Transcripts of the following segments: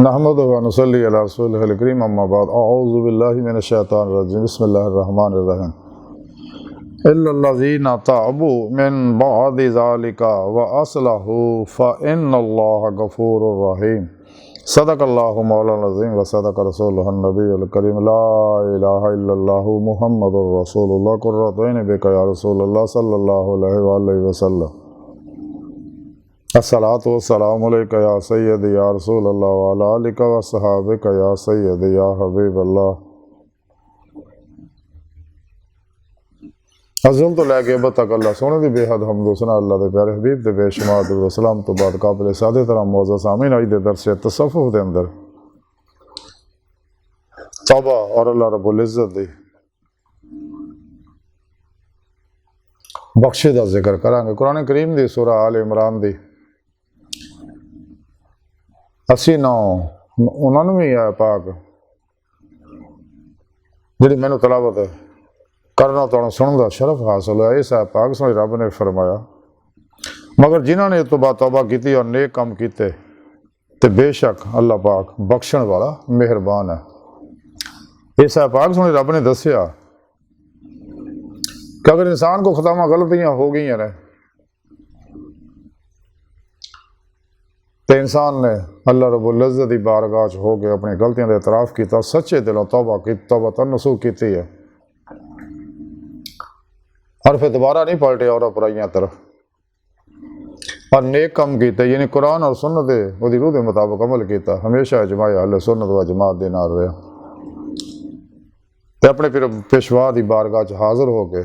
नहमदुहु व नुसल्ली अला रसूलिहिल करीम अम्मा बाद अऊज़ु बिल्लाहि मिनश शैतानिर रजीम बिस्मिल्लाहिर रहमानिर रहीम इल्लल्लज़ीना ताबू मिन बअदि ज़ालिका व अस्लहू फ़इन्नल्लाह गफ़ूरुर रहीम सदक़ल्लाहु मौलाना अज़ीम व सदक़ रसूलुहुन नबियुल करीम ला इलाहा इल्लल्लाहु मुहम्मदुर रसूलुल्लाह कुर्रतु ऐनि बिका या रसूलल्लाह सल्लल्लाहु अलैहि वसल्लम अस्सलातु वस्सलामु अलैका या सय्यदी या रसूलल्लाह व अला आलिका व अस्हाबिका या सय्यदी या हबीबल्लाह। अज़ल तो लैके अब तक अल्लाह सोने दी बेहद हम्द सना अल्लाह दे प्यारे हबीब दे बेशुमार दुरूद व सलाम तो बाद काबिल सादे तरह मौज़ूद सामीन आज दे दरस तसव्वुफ़ दे अंदर तौबा और अल्लाह रब्बुल इज़्ज़त दी बख्शे दा जिक्र करांगे। कुरान करीम दी सूरह आल इमरान दी 89 आया पाक जी मैनू तलावत करना तो सुन का शरफ हासिल है। इस पाक सोने रब ने फरमाया मगर जिन्होंने तो बाद तौबा की और नेक काम किए तो बेशक अल्लाह पाक बख्शण वाला मेहरबान है। इस पाक सोने रब ने दसिया कि अगर इंसान को खतामा गलतियां हो गई हैं तो इंसान ने अल्लाह रब्बुल इज़्ज़त की बारगाह च हो के अपनी गलतियों का एतराफ़ किया, सच्चे दिलों तौबा की तनसूख की है और फिर दोबारा नहीं पलटे और बुराइयां तरफ और नेक कम किया, यानी कुरान और सुन्नत वो रूह के मुताबिक अमल किया, हमेशा जमाए अहले सुन्नत व जमात के नाल रहा तो अपने फिर पेशवा की बारगाह च हाज़िर हो के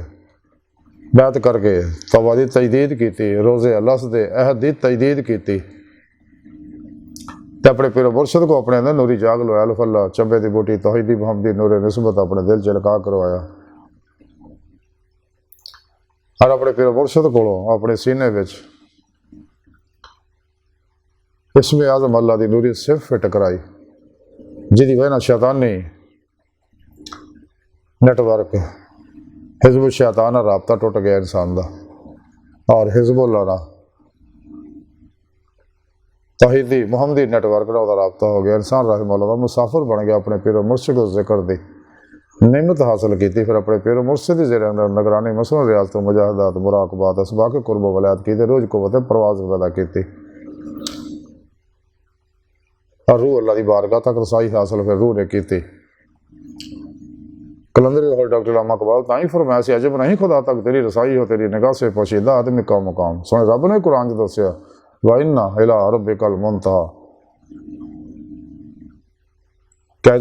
बैत करके तौबा की तजदीद की, रोज़े अलस दे अहद की तजदीद की तो अपने पीर मुर्शद को अपने अंदर नूरी जाग लवाया, अल्फल्ला चंबे की बूटी तौहीदी मुहम्मदी नूरे निस्बत अपने दिल च लका करवाया और अपने पीर मुर्शद को अपने सीने विच इसमें आज़म अल्लाह की नूरी सिर्फ फिट कराई, जिहदी वजह शैतानी नेटवर्क हिज़्ब शैतान राबता टुट गया इंसान का और हिज़्बुल्लाह तौहीदी मुहम्मदी नेटवर्क का राबता हो गया। इंसान रहमतुल्लाह का मुसाफिर बन गया, अपने पीर मुर्शिद को जिक्र दी निमत हासिल की, फिर अपने पीर मुर्शिद ज़ेर अंदर निगरानी मसलन रियासत मुजाहिदात मुराकबात असबाक कुर्ब वलायत की, रोज़ कुव्वत परवाज़ पैदा की और रूह अल्लाह की बारगाह तक रसाई हासिल फिर रूह ने की। कलंदरी और डॉक्टर अल्लामा इकबाल ताई फरमाया सी अजब नहीं खुदा तक तेरी रसाई हो, तेरी निगाह से पोशीदा आदमी का मुकाम। सोने रब ने कुरान च दसिया व इन्ना इला रब्बिकल मुंतहा, क्या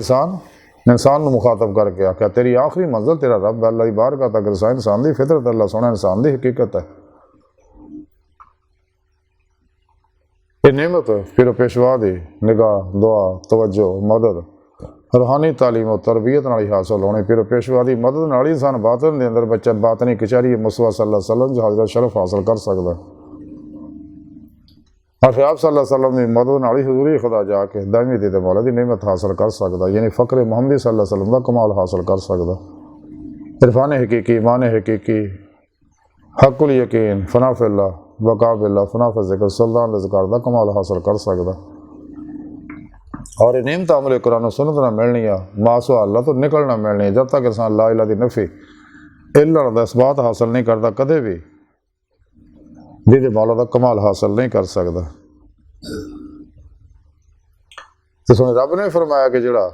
इंसान को मुखातब करके आख्या तेरी आखिरी मंजिल तेरा रब अल्लाह की बारगाह तक रसाई। इंसान की फितरत अल्लाह सोना इंसान की हकीकत है। ये नेमत फिर पेशवा दी निगाह दुआ तवज्जो मदद रूहानी तालीम और तरबियत नाल हासिल होनी, फिर पेशवा की मदद नाल इंसान बातन के अंदर बच्चा बातनी कचहरी मुस्तफा सल्लल्लाहु अलैहि वसल्लम हाज़िर शरफ हासिल कर सकता है और फिर आप सल्लल्लाहु अलैहि वसल्लम की मदद नाल हजूरी खुदा जाके दायमी दी मौला की नेमत हासिल कर सकता, यानी फ़क्र मुहम्मदी सल्लल्लाहु अलैहि वसल्लम का कमाल हासिल कर सकता। इरफान हकीकी ईमान हकीकी हक़ुल यकीन फना फिल्लाह बका बिल्लाह फना फ़िज़िक्र सुल्तान ज़िक्र का कमाल हासिल कर सकता और नेमत अमल कुरान सुन्नत ना मिलनी है मासवा अल्लाह तो निकलना मिलनी है। जब तक इंसान ला इलाहा दी नफ़ी इल्ला दा इस्बात हासिल नहीं करता कदे भी जिहदे मौला दा कमाल हासिल नहीं कर सकता। तो सुने रब ने फरमाया कि जिहड़ा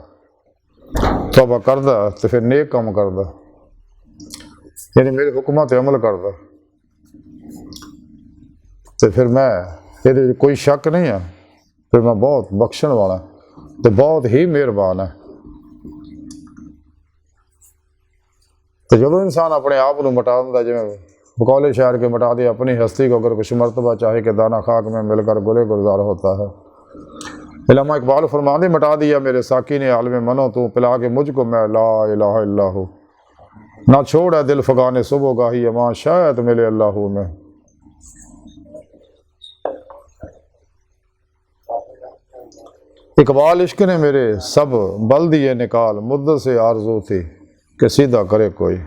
तौबा करदा तो फिर नेक काम करदा, यानी मेरे हुक्मां ते अमल करदा तो फिर मैं ये कोई शक नहीं है, फिर मैं बहुत बख्शण वाला तो बहुत ही मेहरबान है। तो जो इंसान अपने आप को मिटा दिंदा, जिवें बकौले शायर के मिटा दे अपनी हस्ती को अगर कुछ मरतबा चाहे कि दाना खाक में मिलकर गुले गुलजार होता है। अल्लामा इकबाल फरमाते मिटा दिया मेरे साकी ने आलम मनो तू पिला के मुझको मैं ला इलाहा इल्लाहु, ना छोड़ है दिल फगाने सुबह गाही अमा शायद मिले अल्लाह में। इकबाल इश्क ने मेरे सब बल दिए निकाल, मुद्दत से आरजू थी कि सीधा करे कोई।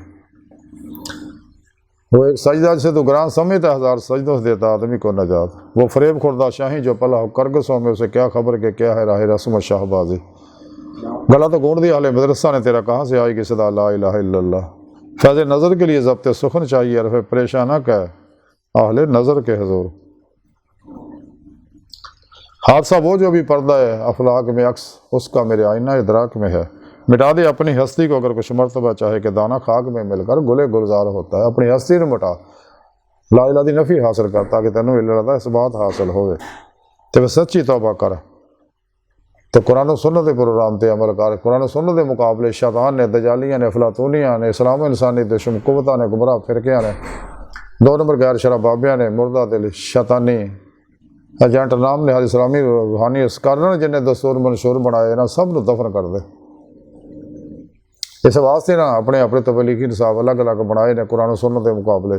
वो एक सजदा से तो ग्रां समझता, 1000 सजदों से देता आदमी को नजात। वो फरेब खुर्दा शाही जो पला हो करगसों में, उसे क्या खबर के क्या है राह रस्म शाहबाजी। गला तो गोड़ दिया हाले मदरसा ने तेरा, कहाँ से आएगी सदा ला इलाहा इल्लल्लाह। फैज़ नज़र के लिए ज़ब्त सुखन चाहिए, रफ़े परेशान न कह आहले नज़र के हजूर। हादसा वो जो भी पर्दा है अफलाक में अक्स, उसका मेरे आईना इदराक में है। मिटा दे अपनी हस्ती को अगर कुछ मरतबा चाहे कि दाना खाक में मिलकर गुले गुलजार होता है। अपनी हस्ती ने मिटा, ला इलाहा दी नफ़ी हासिल कर, ताकि तेनों इल्ला दा इस बात हासिल होवे। ते वे सच्ची तौबा कर, तो कुरान और सुन्नत के प्रोग्राम पर अमल कर। कुरान और सुन्नत के मुकाबले शैतान ने, दजालियाँ ने, अफलातूनियाँ ने, इस्लाम इंसानी दुश्मन कुव्वतां ने, गुमराह फिरकियाँ ने, 2 नंबर गैर शरा बाबियाँ ने, मुर्दा दिल शैतानी एजेंट नाम ने हर इस्लामी रूहानी अस्कार जिन्हें दस्तूर मंशूर बनाए ना, सब नूं दफन कर दे। इस वास्ते ना अपने अपने तबलीगी निसाब अलग अलग बनाए ने कुरान और सुन्नत के मुकाबले,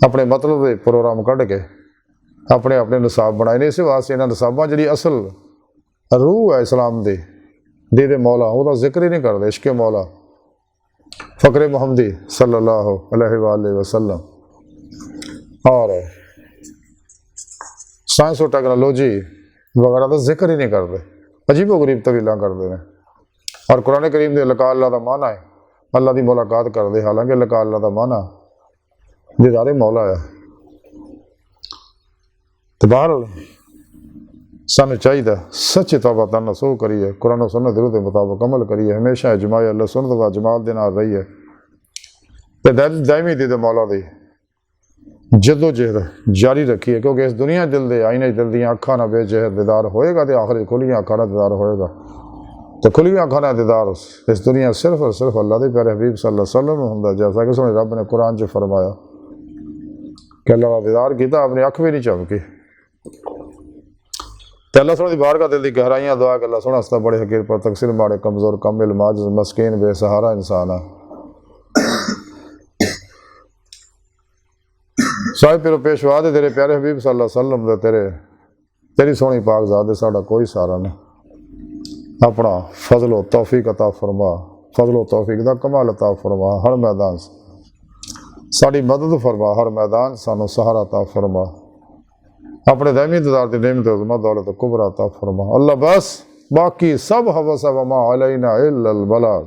अपने मतलब के प्रोग्राम कढ़ के अपने अपने निसाब बनाए ने। इस वास्ते इन्हां निसाबां जिहड़ी असल रूह है इस्लाम दी, दीदे मौला, वह जिक्र ही नहीं करते। इश्क मौला फ़क्र मुहम्मदी सल्लल्लाहु अलैहि वसल्लम और साइंस और टेक्नोलॉजी वगैरह का जिक्र ही नहीं करते, अजीब व गरीब तवीला करते हैं। और कुरान करीम के लका अल्लाह का माना है अल्लाह की मुलाकात करते, हालांकि लका अल्लाह का माना दीदारे मौला है। तो बहरहाल सानू चाहिए सच्ची तौबा तन सो करिए, कुरान और सुन्नत के मुताबिक अमल करिए, हमेशा इजमाए अल्लाह सुन्नत व जमात के नाल रहिए। तो दायमी दी मौला दी जदोजहद जारी रखिए, क्योंकि इस दुनिया दिल दे आईने दिल दियाँ अखां ना बेजहद दीदार होएगा, तो आखिर खुलियाँ अखां नाल दीदार होएगा। तो खुलियाँ अखां नाल दीदार इस दुनिया सिर्फ और सिर्फ अल्लाह के प्यारे हबीब सल्लल्लाहु अलैहि वसल्लम में हुंदा, जैसा कि सोने रब ने कुरान च फरमाया कि अल्लाह का दीदार किया, अपनी अख भी नहीं झपकी। तो अल्लाह सोने की बारगाह दिल की गहराइयाँ दुआ कि अल्लाह सोना हस्ता बड़े हकीर पर तकसीर माड़े कमज़ोर कमिल माजिज़ मस्कीन बेसहारा इंसान है। साहिब पिरो पेशवा दे तेरे प्यारे हबीब सल्लल्लाहु अलैहि वसल्लम दे तेरी सोहनी पाक ज़ात दे साडा कोई सहारा नहीं। अपना फजलो तौफीक अता फरमा, फजलो तौफीक दा कमाल अता फरमा, हर मैदान साड़ी मदद फरमा, हर मैदान सानू सहारा अता फरमा। अपने दायमी दीदार दी नेमत उज़्मा दौलत कुबरा अता फरमा। अल्लाह बस बाकी सब हवस व मा अलैना इल्लल बलाग।